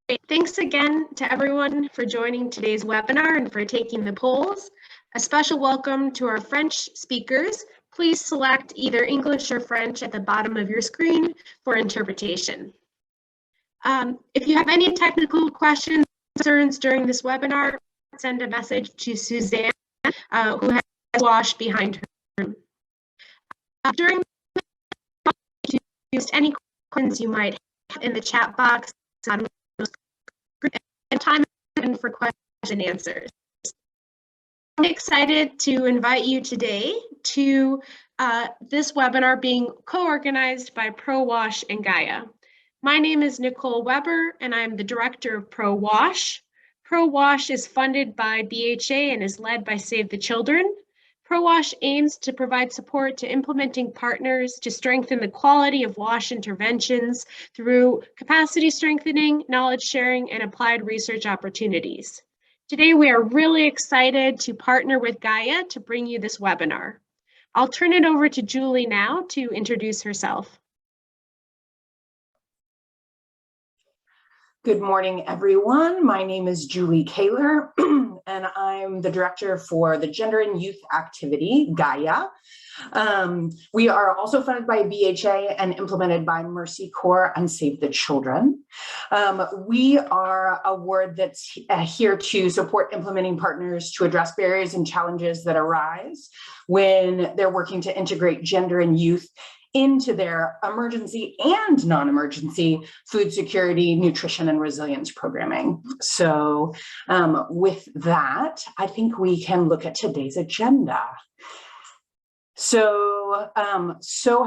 Great. Thanks again to everyone for joining today's webinar and for taking the polls. A special welcome to our French speakers. Please select either English or French at the bottom of your screen for interpretation. If you have any technical questions or concerns during this webinar, send a message to Suzanne, who has Wash behind her. During the use any questions you might have in the chat box on and time for questions and answers. I'm excited to invite you today to this webinar being co-organized by ProWash and Gaia. My name is Nicole Weber, and I'm the director of ProWash. ProWash is funded by BHA and is led by Save the Children. ProWash aims to provide support to implementing partners to strengthen the quality of WASH interventions through capacity strengthening, knowledge sharing, and applied research opportunities. Today, we are really excited to partner with Gaia to bring you this webinar. I'll turn it over to Julie now to introduce herself. Good morning, everyone. My name is Julie Kaler, and I'm the director for the Gender and Youth Activity, Gaia. We are also funded by BHA and implemented by Mercy Corps and Save the Children. We are a ward that's here to support implementing partners to address barriers and challenges that arise when they're working to integrate gender and youth into their emergency and non-emergency food security, nutrition, and resilience programming. So with that, I think we can look at today's agenda. So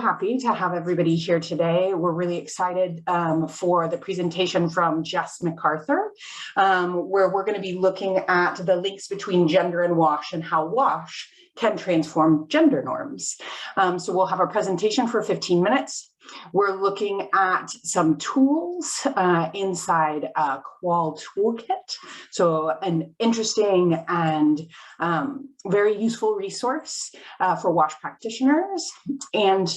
happy to have everybody here today. We're really excited for the presentation from Jess MacArthur, where we're going to be looking at the links between gender and WASH and how WASH can transform gender norms. So we'll have a presentation for 15 minutes. We're looking at some tools inside qualKit. So an interesting and very useful resource for WASH practitioners and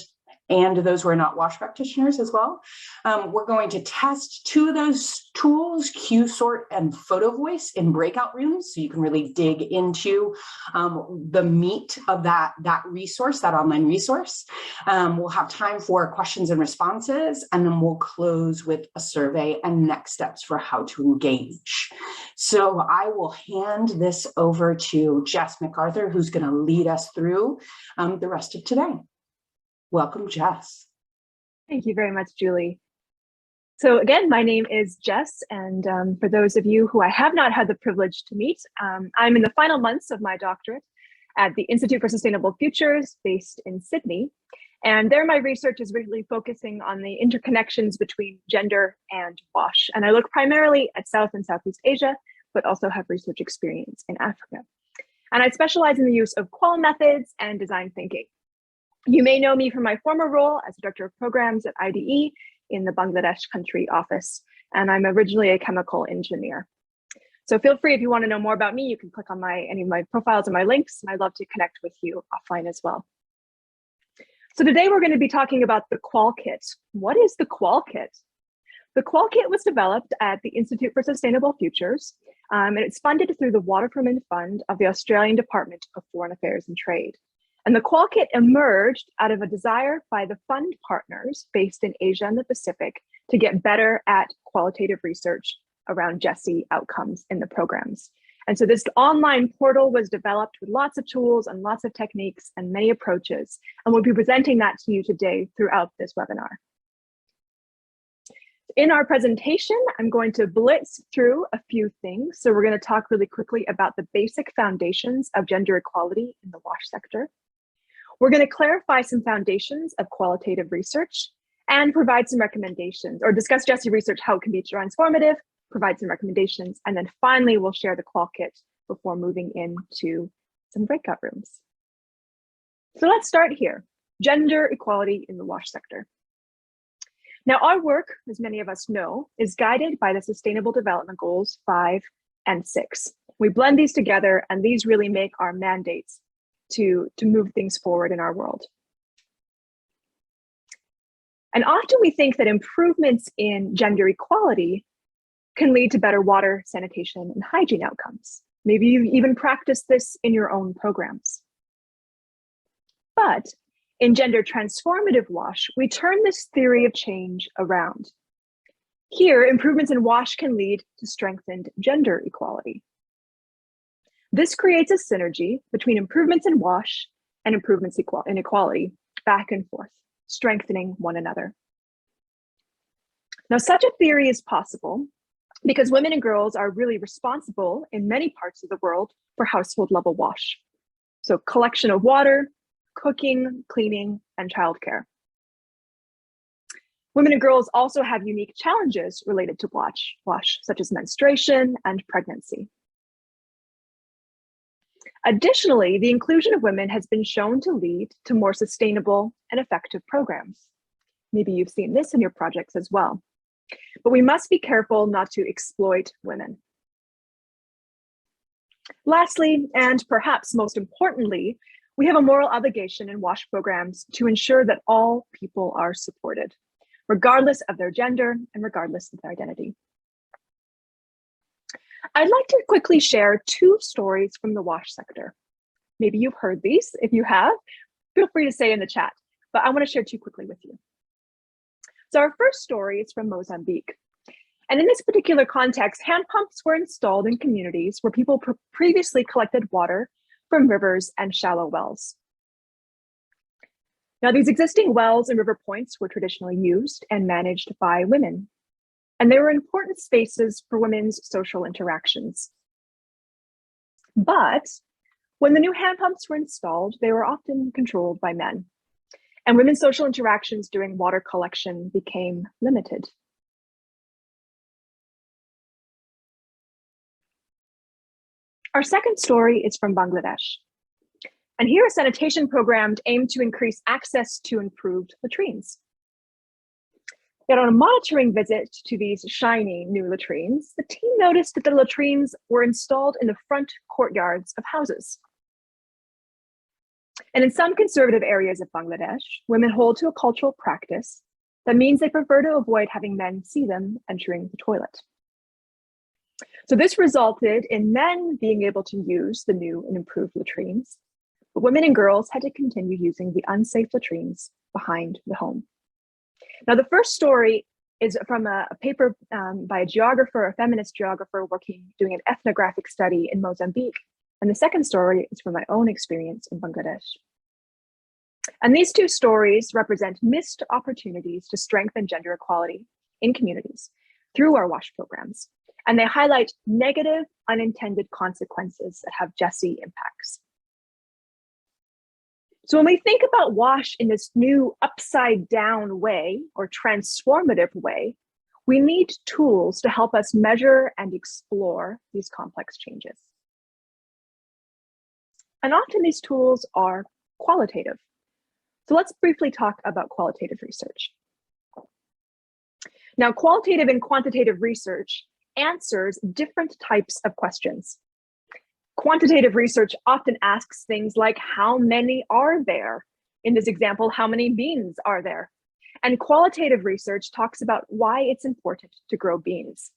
those who are not WASH practitioners as well. We're going to test two of those tools, QSort and PhotoVoice, in breakout rooms, so you can really dig into the meat of that resource, that online resource. We'll have time for questions and responses, and then we'll close with a survey and next steps for how to engage. So I will hand this over to Jess MacArthur, who's going to lead us through the rest of today. Welcome, Jess. Thank you very much, Julie. So again, my name is Jess, and for those of you who I have not had the privilege to meet, I'm in the final months of my doctorate at the Institute for Sustainable Futures based in Sydney. And there my research is really focusing on the interconnections between gender and WASH. And I look primarily at South and Southeast Asia, but also have research experience in Africa. And I specialize in the use of qual methods and design thinking. You may know me from my former role as Director of Programs at IDE in the Bangladesh country office, and I'm originally a chemical engineer. So feel free, if you want to know more about me, you can click on any of my profiles and my links, and I'd love to connect with you offline as well. So today we're going to be talking about the qualKit. What is the qualKit? The qualKit was developed at the Institute for Sustainable Futures, and it's funded through the Waterfront Fund of the Australian Department of Foreign Affairs and Trade. And the qualKit emerged out of a desire by the fund partners based in Asia and the Pacific to get better at qualitative research around GESI outcomes in the programs. And so this online portal was developed with lots of tools and lots of techniques and many approaches. And we'll be presenting that to you today throughout this webinar. In our presentation, I'm going to blitz through a few things. So we're going to talk really quickly about the basic foundations of gender equality in the WASH sector. We're going to clarify some foundations of qualitative research and provide some recommendations, or discuss GESI research, how it can be transformative, provide some recommendations, and then finally we'll share the qualKit before moving into some breakout rooms. So let's start here. Gender equality in the WASH sector. Now our work, as many of us know, is guided by the Sustainable Development Goals 5 and 6. We blend these together, and these really make our mandates to move things forward in our world. And often we think that improvements in gender equality can lead to better water, sanitation, and hygiene outcomes. Maybe you've even practiced this in your own programs. But in gender transformative WASH, we turn this theory of change around. Here, improvements in WASH can lead to strengthened gender equality. This creates a synergy between improvements in WASH and improvements in equality, back and forth, strengthening one another. Now, such a theory is possible because women and girls are really responsible in many parts of the world for household level WASH. So collection of water, cooking, cleaning, and childcare. Women and girls also have unique challenges related to WASH, such as menstruation and pregnancy. Additionally, the inclusion of women has been shown to lead to more sustainable and effective programs. Maybe you've seen this in your projects as well. But we must be careful not to exploit women. Lastly, and perhaps most importantly, we have a moral obligation in WASH programs to ensure that all people are supported, regardless of their gender and regardless of their identity. I'd like to quickly share two stories from the WASH sector. Maybe you've heard these. If you have, feel free to say in the chat, but I want to share two quickly with you. So our first story is from Mozambique. And in this particular context, hand pumps were installed in communities where people previously collected water from rivers and shallow wells. Now, these existing wells and river points were traditionally used and managed by women, and they were important spaces for women's social interactions. But when the new hand pumps were installed, they were often controlled by men, and women's social interactions during water collection became limited. Our second story is from Bangladesh. And here a sanitation program aimed to increase access to improved latrines. Yet on a monitoring visit to these shiny new latrines, the team noticed that the latrines were installed in the front courtyards of houses. And in some conservative areas of Bangladesh, women hold to a cultural practice that means they prefer to avoid having men see them entering the toilet. So this resulted in men being able to use the new and improved latrines, but women and girls had to continue using the unsafe latrines behind the home. Now, the first story is from a paper by a geographer, a feminist geographer doing an ethnographic study in Mozambique. And the second story is from my own experience in Bangladesh. And these two stories represent missed opportunities to strengthen gender equality in communities through our WASH programs. And they highlight negative unintended consequences that have GESI impacts. So when we think about WASH in this new upside down way or transformative way, we need tools to help us measure and explore these complex changes. And often these tools are qualitative. So let's briefly talk about qualitative research. Now, qualitative and quantitative research answers different types of questions. Quantitative research often asks things like, how many are there? In this example, how many beans are there? And qualitative research talks about why it's important to grow beans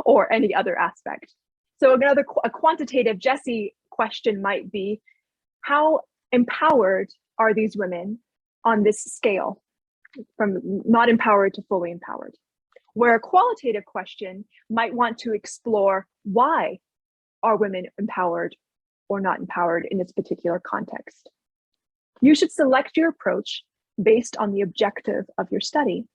or any other aspect. So a quantitative GESI question might be, how empowered are these women on this scale from not empowered to fully empowered? Where a qualitative question might want to explore, why are women empowered or not empowered in this particular context? You should select your approach based on the objective of your study.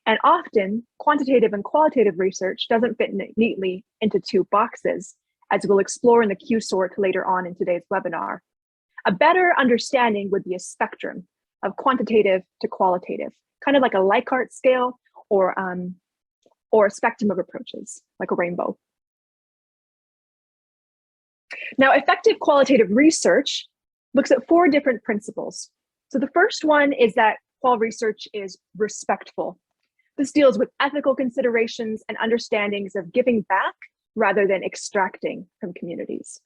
And often, quantitative and qualitative research doesn't fit neatly into two boxes, as we'll explore in the Q-sort later on in today's webinar. A better understanding would be a spectrum of quantitative to qualitative, kind of like a Likert scale or a spectrum of approaches, like a rainbow. Now, effective qualitative research looks at 4 different principles. So the first one is that qual research is respectful. This deals with ethical considerations and understandings of giving back rather than extracting from communities.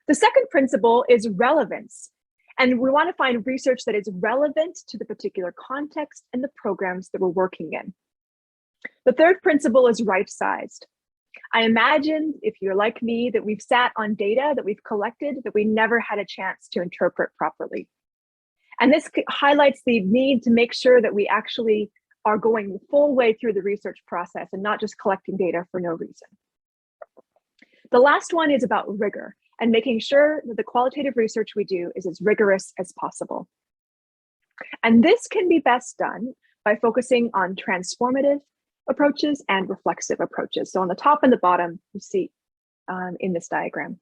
The second principle is relevance. And we want to find research that is relevant to the particular context and the programs that we're working in. The third principle is right-sized. I imagine, if you're like me, that we've sat on data that we've collected that we never had a chance to interpret properly. And this highlights the need to make sure that we actually are going the full way through the research process and not just collecting data for no reason. The last one is about rigor and making sure that the qualitative research we do is as rigorous as possible. And this can be best done by focusing on transformative approaches and reflexive approaches. So on the top and the bottom, you see in this diagram.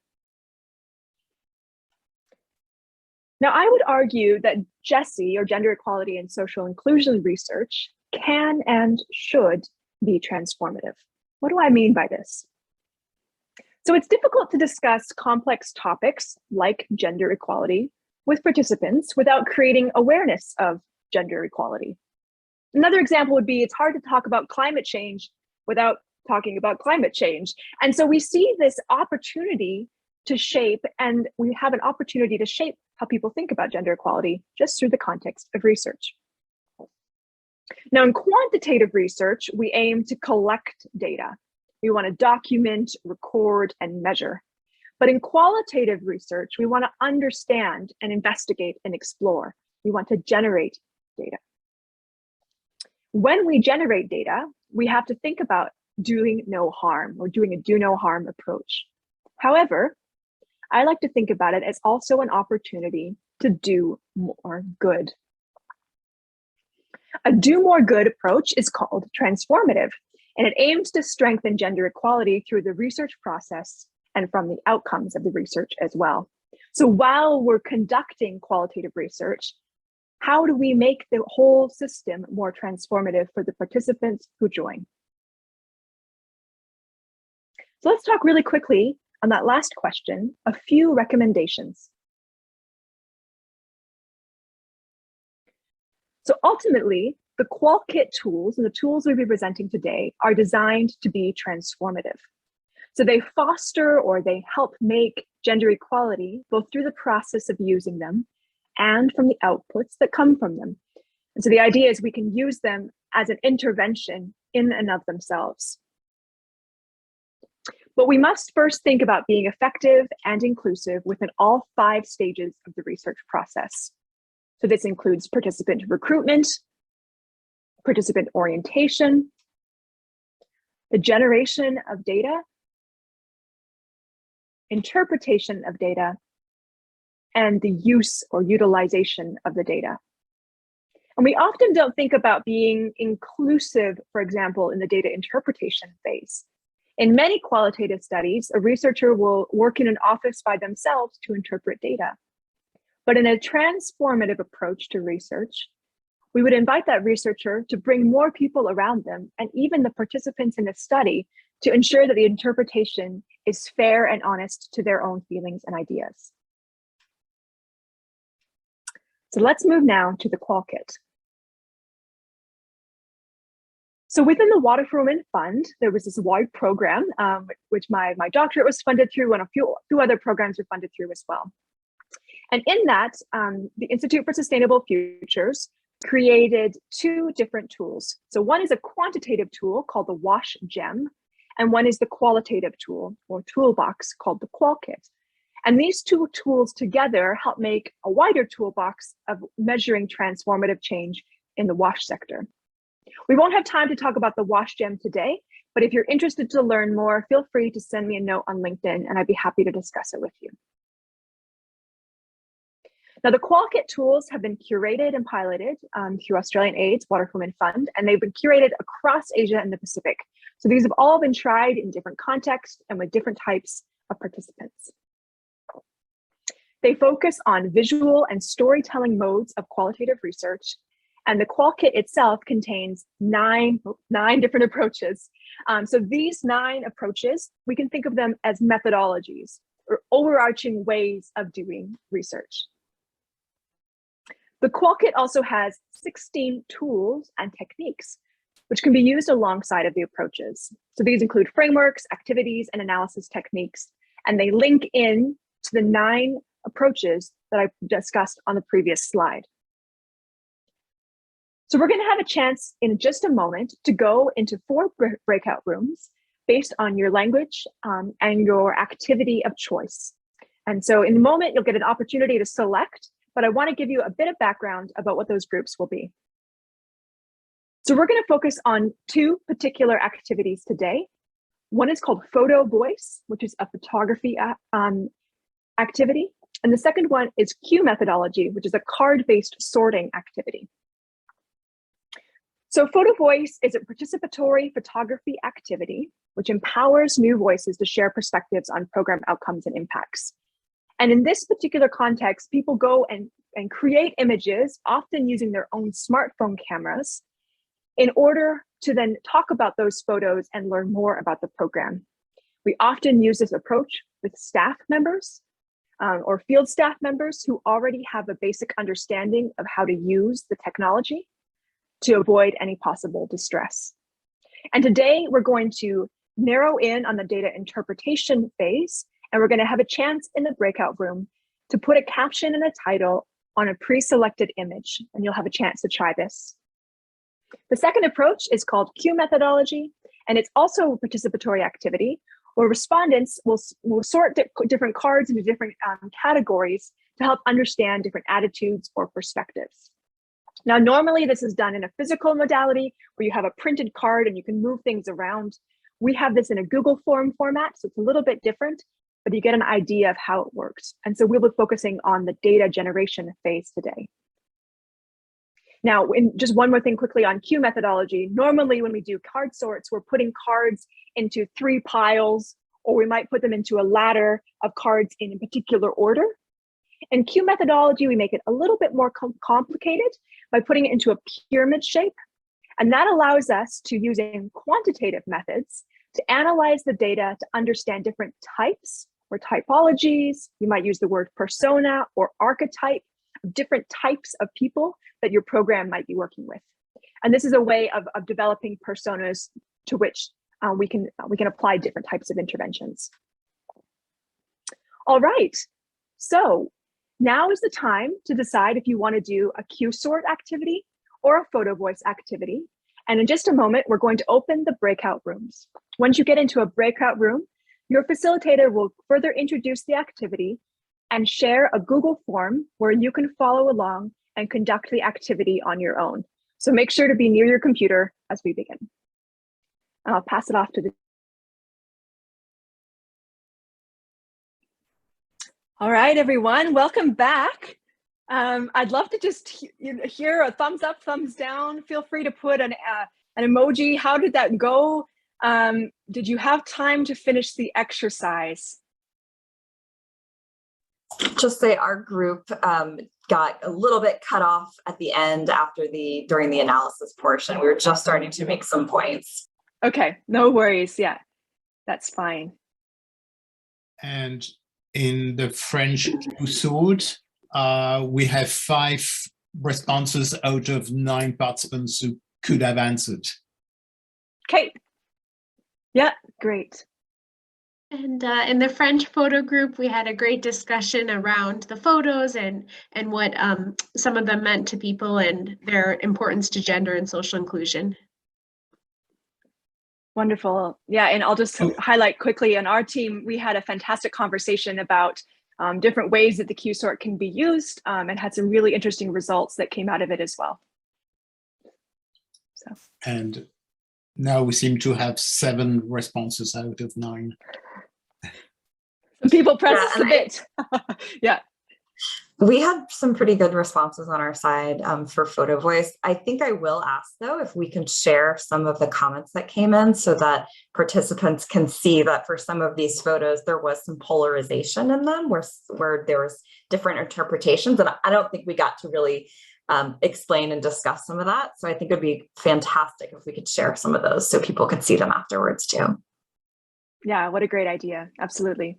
Now, I would argue that GESI, or gender equality and social inclusion research, can and should be transformative. What do I mean by this? So it's difficult to discuss complex topics like gender equality with participants without creating awareness of gender equality. Another example would be, it's hard to talk about climate change without talking about climate change. And so we see this opportunity to shape, and we have an opportunity to shape how people think about gender equality just through the context of research. Now, in quantitative research, we aim to collect data. We want to document, record, and measure. But in qualitative research, we want to understand and investigate and explore. We want to generate data. When we generate data, we have to think about doing no harm, or doing a do no harm approach. However, I like to think about it as also an opportunity to do more good. A do more good approach is called transformative, and it aims to strengthen gender equality through the research process and from the outcomes of the research as well. So while we're conducting qualitative research, how do we make the whole system more transformative for the participants who join? So let's talk really quickly on that last question, a few recommendations. So ultimately, the qualKit tools and the tools we'll be presenting today are designed to be transformative. So they foster, or they help make gender equality both through the process of using them and from the outputs that come from them. And so the idea is we can use them as an intervention in and of themselves. But we must first think about being effective and inclusive within all 5 stages of the research process. So this includes participant recruitment, participant orientation, the generation of data, interpretation of data, and the use or utilization of the data. And we often don't think about being inclusive, for example, in the data interpretation phase. In many qualitative studies, a researcher will work in an office by themselves to interpret data. But in a transformative approach to research, we would invite that researcher to bring more people around them, and even the participants in the study, to ensure that the interpretation is fair and honest to their own feelings and ideas. So let's move now to the qualKit. So within the Water for Women Fund, there was this wide program, which my doctorate was funded through, and a few other programs were funded through as well. And in that, the Institute for Sustainable Futures created 2 different tools. So one is a quantitative tool called the WASH Gem, and one is the qualitative tool or toolbox called the qualKit. And these 2 tools together help make a wider toolbox of measuring transformative change in the WASH sector. We won't have time to talk about the WASH Gem today, but if you're interested to learn more, feel free to send me a note on LinkedIn and I'd be happy to discuss it with you. Now, the qualKit tools have been curated and piloted through Australian Aid's Water for Women Fund, and they've been curated across Asia and the Pacific. So these have all been tried in different contexts and with different types of participants. They focus on visual and storytelling modes of qualitative research, and the qualKit itself contains nine different approaches. So these 9 approaches, we can think of them as methodologies or overarching ways of doing research. The qualKit also has 16 tools and techniques, which can be used alongside of the approaches. So these include frameworks, activities, and analysis techniques, and they link in to the 9 approaches that I discussed on the previous slide. So we're going to have a chance in just a moment to go into 4 breakout rooms based on your language and your activity of choice. And so in a moment, you'll get an opportunity to select, but I want to give you a bit of background about what those groups will be. So we're going to focus on 2 particular activities today. One is called Photo Voice, which is a photography activity. And the second one is Q methodology, which is a card-based sorting activity. So Photo Voice is a participatory photography activity, which empowers new voices to share perspectives on program outcomes and impacts. And in this particular context, people go and create images, often using their own smartphone cameras, in order to then talk about those photos and learn more about the program. We often use this approach with staff members or field staff members who already have a basic understanding of how to use the technology to avoid any possible distress. And today we're going to narrow in on the data interpretation phase, and we're going to have a chance in the breakout room to put a caption and a title on a pre-selected image, and you'll have a chance to try this. The second approach is called Q methodology, and it's also a participatory activity where respondents will sort different cards into different categories to help understand different attitudes or perspectives. Now, normally this is done in a physical modality where you have a printed card and you can move things around. We have this in a Google form format, so it's a little bit different, but you get an idea of how it works. And so we'll be focusing on the data generation phase today. Now, just one more thing quickly on Q methodology. Normally when we do card sorts, we're putting cards into 3 piles, or we might put them into a ladder of cards in a particular order. In Q methodology, we make it a little bit more complicated by putting it into a pyramid shape. And that allows us to, using quantitative methods, to analyze the data to understand different types or typologies. You might use the word persona or archetype of different types of people that your program might be working with. And this is a way of developing personas to which we can apply different types of interventions. All right, so now is the time to decide if you want to do a Q sort activity or a photo voice activity. And in just a moment, we're going to open the breakout rooms. Once you get into a breakout room, your facilitator will further introduce the activity and share a Google form where you can follow along and conduct the activity on your own. So make sure to be near your computer as we begin. I'll pass it off to the. All right, everyone, welcome back. I'd love to just hear a thumbs up, thumbs down. Feel free to put an emoji. How did that go? Did you have time to finish the exercise? Just say our group got a little bit cut off at the end during the analysis portion. We were just starting to make some points. Okay, no worries. Yeah, that's fine. And in the French sort, we have 5 responses out of 9 participants who could have answered. Okay. Yeah, great. And in the French photo group, we had a great discussion around the photos and what some of them meant to people and their importance to gender and social inclusion. Wonderful. Yeah, and I'll just highlight quickly, on our team, we had a fantastic conversation about different ways that the Q sort can be used and had some really interesting results that came out of it as well. So. And now we seem to have 7 responses out of 9. Some people press submit. Yeah. We had some pretty good responses on our side for photo voice. I think I will ask, though, if we can share some of the comments that came in so that participants can see that for some of these photos, there was some polarization in them where there was different interpretations. And I don't think we got to really explain and discuss some of that. So I think it would be fantastic if we could share some of those so people could see them afterwards too. Yeah, what a great idea. Absolutely.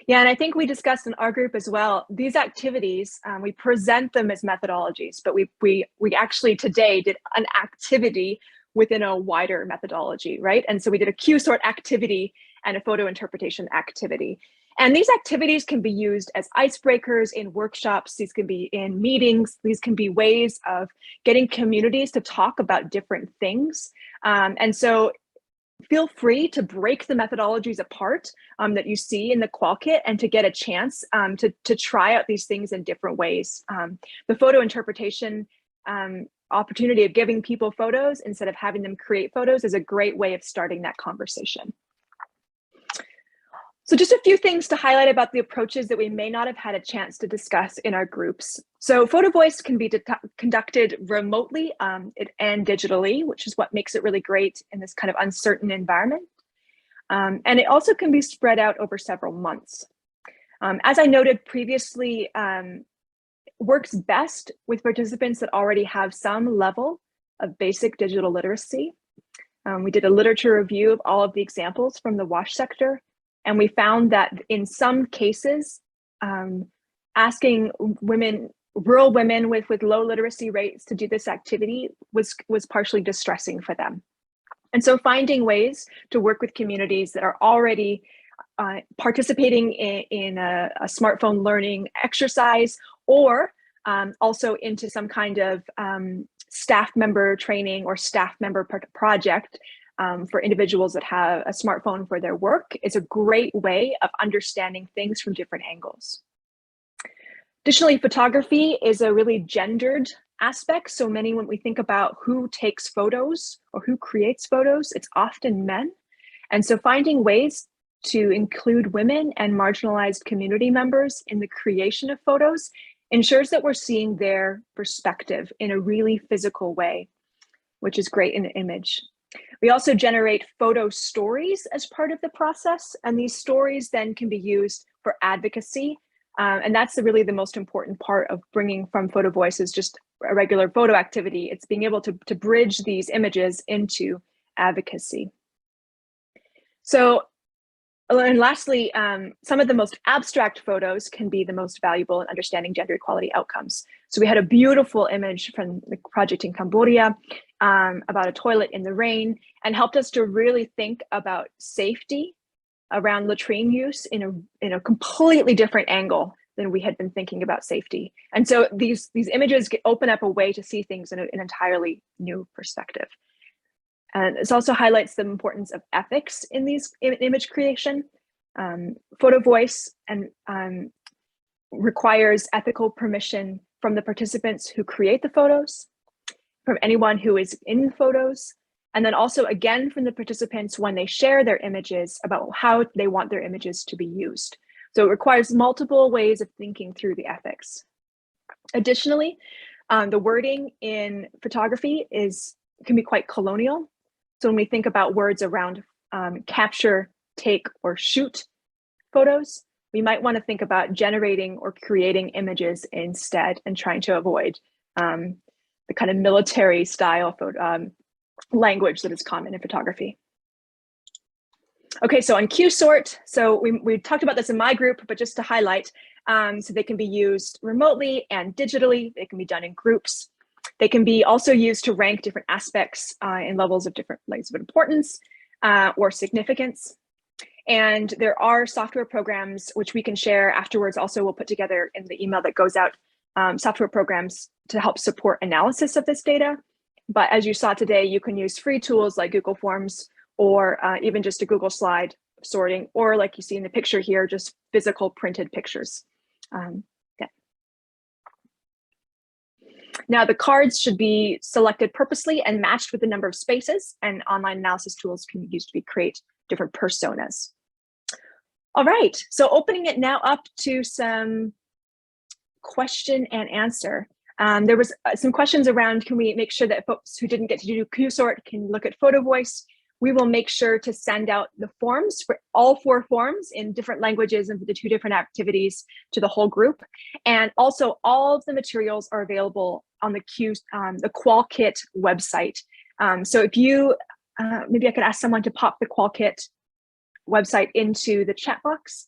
Yeah, and I think we discussed in our group as well, these activities, we present them as methodologies, but we actually today did an activity within a wider methodology, right? And so we did a Q sort activity and a photo interpretation activity. And these activities can be used as icebreakers in workshops. These can be in meetings. These can be ways of getting communities to talk about different things. And so feel free to break the methodologies apart that you see in the qualKit and to get a chance to try out these things in different ways. The photo interpretation opportunity of giving people photos instead of having them create photos is a great way of starting that conversation. So just a few things to highlight about the approaches that we may not have had a chance to discuss in our groups. So photo voice can be conducted remotely and digitally, which is what makes it really great in this kind of uncertain environment. And it also can be spread out over several months. As I noted previously, works best with participants that already have some level of basic digital literacy. We did a literature review of all of the examples from the WASH sector. And we found that in some cases, asking rural women with low literacy rates to do this activity was partially distressing for them. And so finding ways to work with communities that are already participating in a smartphone learning exercise, or also into some kind of staff member training or staff member project for individuals that have a smartphone for their work is a great way of understanding things from different angles. Additionally, photography is a really gendered aspect. So when we think about who takes photos or who creates photos, it's often men. And so finding ways to include women and marginalized community members in the creation of photos ensures that we're seeing their perspective in a really physical way, which is great in an image. We also generate photo stories as part of the process, and these stories then can be used for advocacy. And that's really the most important part of bringing from Photo Voice is just a regular photo activity. It's being able to bridge these images into advocacy. So, and lastly, some of the most abstract photos can be the most valuable in understanding gender equality outcomes. So we had a beautiful image from the project in Cambodia about a toilet in the rain, and helped us to really think about safety around latrine use in a completely different angle than we had been thinking about safety. And so these images open up a way to see things in an entirely new perspective. And this also highlights the importance of ethics in these image creation. Photo Voice requires ethical permission from the participants who create the photos, from anyone who is in photos, and then also again from the participants when they share their images about how they want their images to be used. So it requires multiple ways of thinking through the ethics. Additionally, the wording in photography can be quite colonial. So when we think about words around capture, take, or shoot photos, we might want to think about generating or creating images instead and trying to avoid the kind of military style language that is common in photography. Okay, so on QSort, so we talked about this in my group, but just to highlight, so they can be used remotely and digitally. They can be done in groups. They can be also used to rank different aspects in levels of different levels of importance or significance. And there are software programs which we can share afterwards. Also, we'll put together in the email that goes out software programs to help support analysis of this data. But as you saw today, you can use free tools like Google Forms or even just a Google slide sorting, or like you see in the picture here, just physical printed pictures. Yeah. Now the cards should be selected purposely and matched with the number of spaces, and online analysis tools can be used to create different personas. All right, so opening it now up to some question and answer. There was some questions around, can we make sure that folks who didn't get to do QSort can look at Photo Voice? We will make sure to send out the forms for all 4 forms in different languages and for the 2 different activities to the whole group. And also all of the materials are available on the qualKit website. So if you, maybe I could ask someone to pop the qualKit website into the chat box.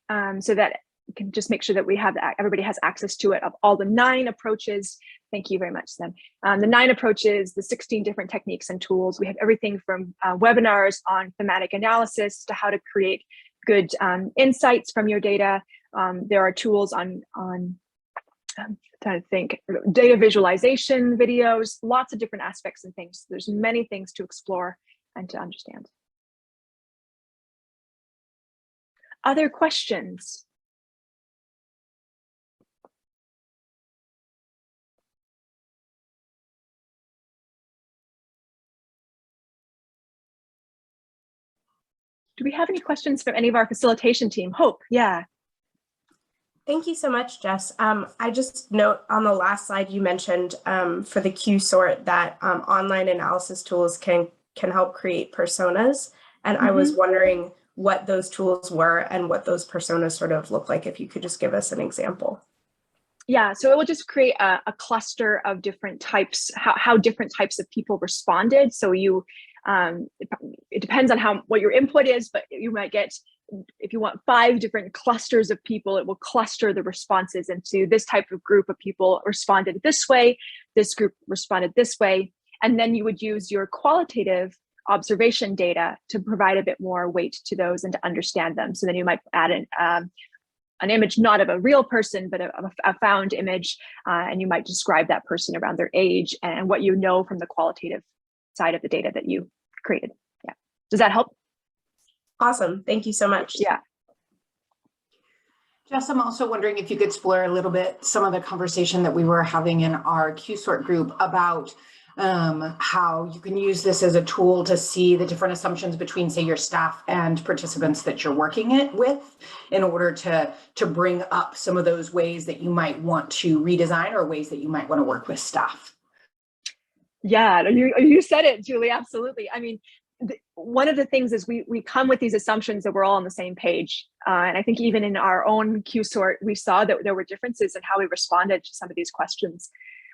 So that we can just make sure that we have everybody has access to it, of all the 9 approaches Thank you very much, Sam. The 9 approaches, the 16 different techniques and tools. We have everything from webinars on thematic analysis to how to create good insights from your data. There are tools on I'm trying to think, data visualization videos, lots of different aspects and things. There's many things to explore and to understand. Other questions? Do we have any questions from any of our facilitation team? Hope, yeah. Thank you so much, Jess. I just note on the last slide you mentioned for the Q-sort that online analysis tools can help create personas. And I was wondering what those tools were and what those personas sort of look like, if you could just give us an example. Yeah, so it will just create a cluster of different types, how different types of people responded. So you, it depends on what your input is, but you might get, if you want 5 different clusters of people, it will cluster the responses into this type of group of people responded this way, this group responded this way, and then you would use your qualitative observation data to provide a bit more weight to those and to understand them. So then you might add an image, not of a real person, but a found image, and you might describe that person around their age and what you know from the qualitative side of the data that you created. Yeah, does that help? Awesome, thank you so much. Yeah. Jess, I'm also wondering if you could explore a little bit some of the conversation that we were having in our Q-sort group about how you can use this as a tool to see the different assumptions between, say, your staff and participants that you're working with in order to bring up some of those ways that you might want to redesign or ways that you might want to work with staff. Yeah, you said it, Julie, absolutely. I mean, one of the things is we come with these assumptions that we're all on the same page. And I think even in our own Q-sort, we saw that there were differences in how we responded to some of these questions.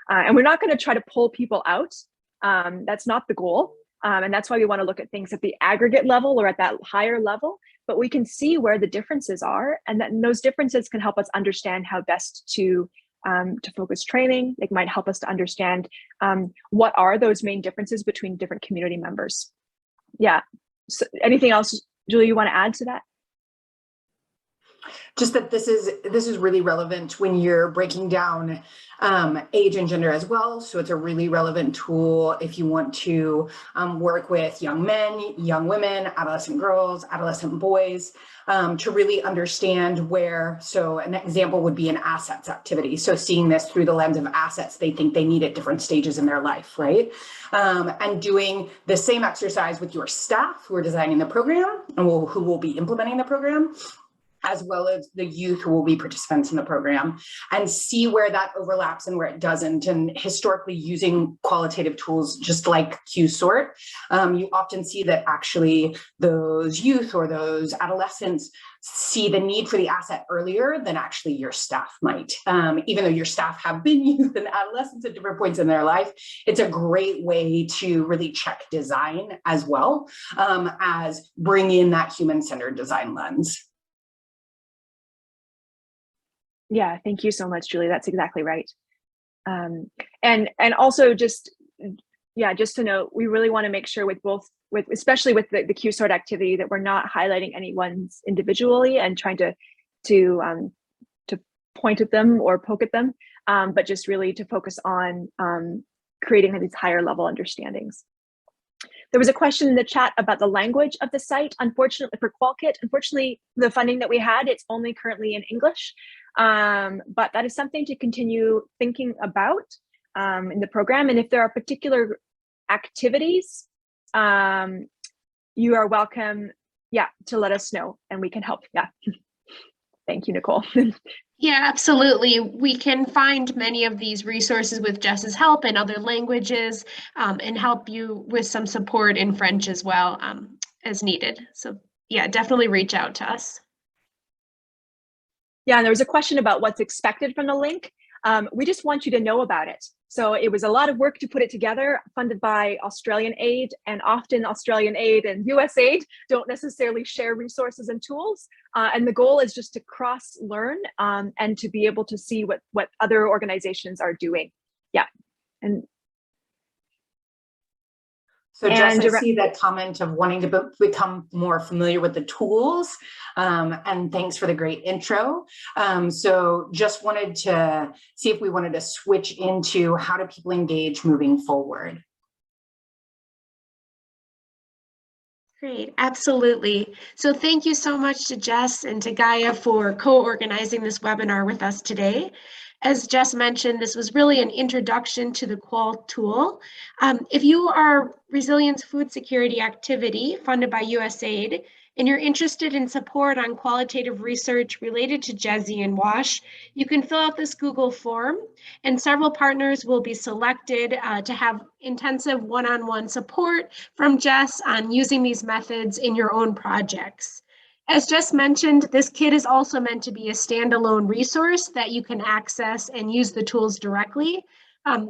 And we're not going to try to pull people out. That's not the goal. And that's why we want to look at things at the aggregate level or at that higher level, but we can see where the differences are. And that those differences can help us understand how best to focus training. It might help us to understand what are those main differences between different community members. Yeah. So anything else, Julie, you want to add to that? Just that this is really relevant when you're breaking down age and gender as well. So it's a really relevant tool if you want to work with young men, young women, adolescent girls, adolescent boys, to really understand where, so an example would be an assets activity. So seeing this through the lens of assets they think they need at different stages in their life, right? And doing the same exercise with your staff who are designing the program and who will be implementing the program, as well as the youth who will be participants in the program, and see where that overlaps and where it doesn't. And historically, using qualitative tools just like Q-sort, you often see that actually those youth or those adolescents see the need for the asset earlier than actually your staff might. Even though your staff have been youth and adolescents at different points in their life, it's a great way to really check design as well as bring in that human-centered design lens. Yeah, thank you so much, Julie. That's exactly right. And also just to note, we really want to make sure especially with the Q-sort activity, that we're not highlighting anyone's individually and trying to point at them or poke at them, but just really to focus on creating these higher level understandings. There was a question in the chat about the language of the site. Unfortunately for qualKit, the funding that we had, it's only currently in English. But that is something to continue thinking about in the program. And if there are particular activities, you are welcome, to let us know and we can help. Yeah. Thank you, Nicole. Yeah, absolutely. We can find many of these resources with Jess's help in other languages and help you with some support in French as well as needed. So yeah, definitely reach out to us. Yeah, and there was a question about what's expected from the link. We just want you to know about it. So it was a lot of work to put it together, funded by Australian aid, and often Australian aid and US aid don't necessarily share resources and tools. And the goal is just to cross-learn and to be able to see what other organizations are doing. yeah, and So Jess, I and see that comment of wanting to become more familiar with the tools, and thanks for the great intro. So just wanted to see if we wanted to switch into how do people engage moving forward. Great, absolutely. So thank you so much to Jess and to Gaia for co-organizing this webinar with us today. As Jess mentioned, this was really an introduction to the Qual tool. If you are Resilience Food Security Activity funded by USAID, and you're interested in support on qualitative research related to GESI and WASH, you can fill out this Google form, and several partners will be selected to have intensive one-on-one support from Jess on using these methods in your own projects. As Jess mentioned, this kit is also meant to be a standalone resource that you can access and use the tools directly.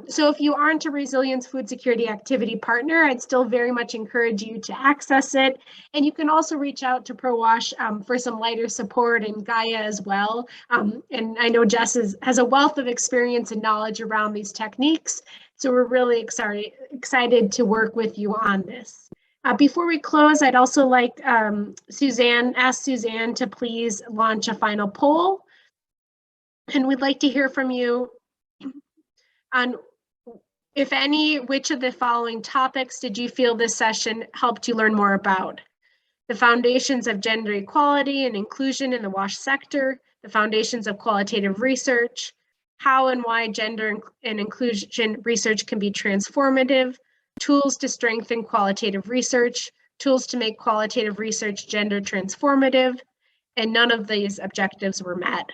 So if you aren't a Resilience Food Security Activity partner, I'd still very much encourage you to access it. And you can also reach out to ProWash for some lighter support, and Gaia as well. And I know Jess has a wealth of experience and knowledge around these techniques. So we're really excited to work with you on this. Before we close, I'd also like ask Suzanne to please launch a final poll. And we'd like to hear from you on, if any, which of the following topics did you feel this session helped you learn more about? The foundations of gender equality and inclusion in the WASH sector, the foundations of qualitative research, how and why gender and inclusion research can be transformative, tools to strengthen qualitative research, tools to make qualitative research gender transformative, and none of these objectives were met.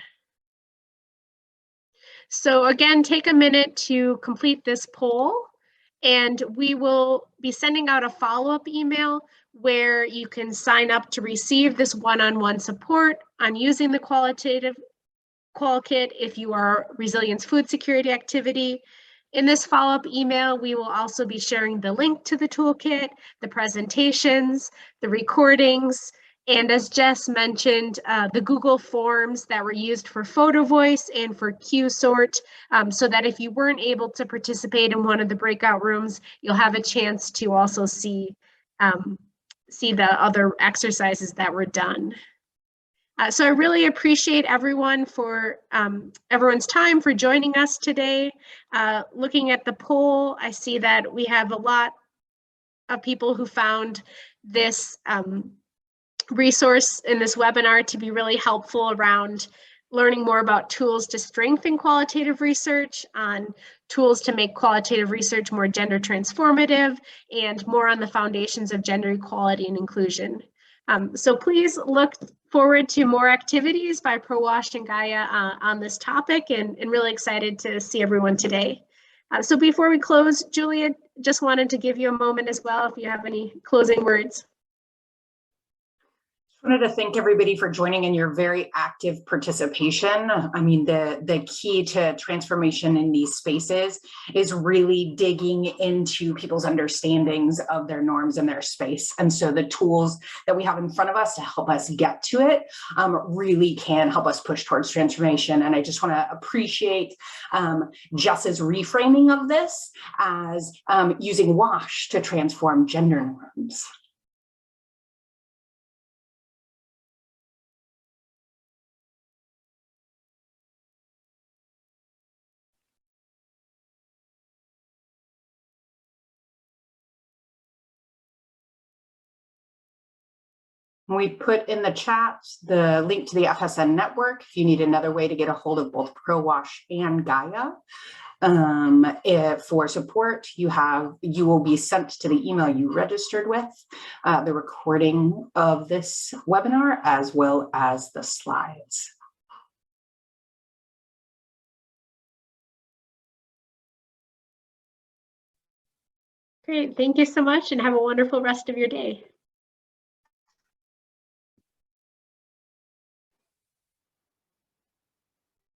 So again, take a minute to complete this poll, and we will be sending out a follow-up email where you can sign up to receive this one-on-one support on using the qualitative qualKit if you are Resilience Food Security Activity. In this follow-up email, we will also be sharing the link to the toolkit, the presentations, the recordings, and as Jess mentioned, the Google Forms that were used for Photo Voice and for QSort, so that if you weren't able to participate in one of the breakout rooms, you'll have a chance to also see the other exercises that were done. So I really appreciate everyone's time for joining us today. Looking at the poll, I see that we have a lot of people who found this resource in this webinar to be really helpful around learning more about tools to strengthen qualitative research, on tools to make qualitative research more gender transformative, and more on the foundations of gender equality and inclusion. So please look forward to more activities by ProWash and Gaia on this topic, and really excited to see everyone today. So before we close, Julia, just wanted to give you a moment as well if you have any closing words. I wanted to thank everybody for joining and your very active participation. I mean, the key to transformation in these spaces is really digging into people's understandings of their norms and their space. And so the tools that we have in front of us to help us get to it really can help us push towards transformation. And I just want to appreciate Jess's reframing of this as using WASH to transform gender norms. We put in the chat the link to the FSN network if you need another way to get a hold of both ProWash and Gaia. For support, you will be sent to the email you registered with the recording of this webinar as well as the slides. Great, thank you so much and have a wonderful rest of your day.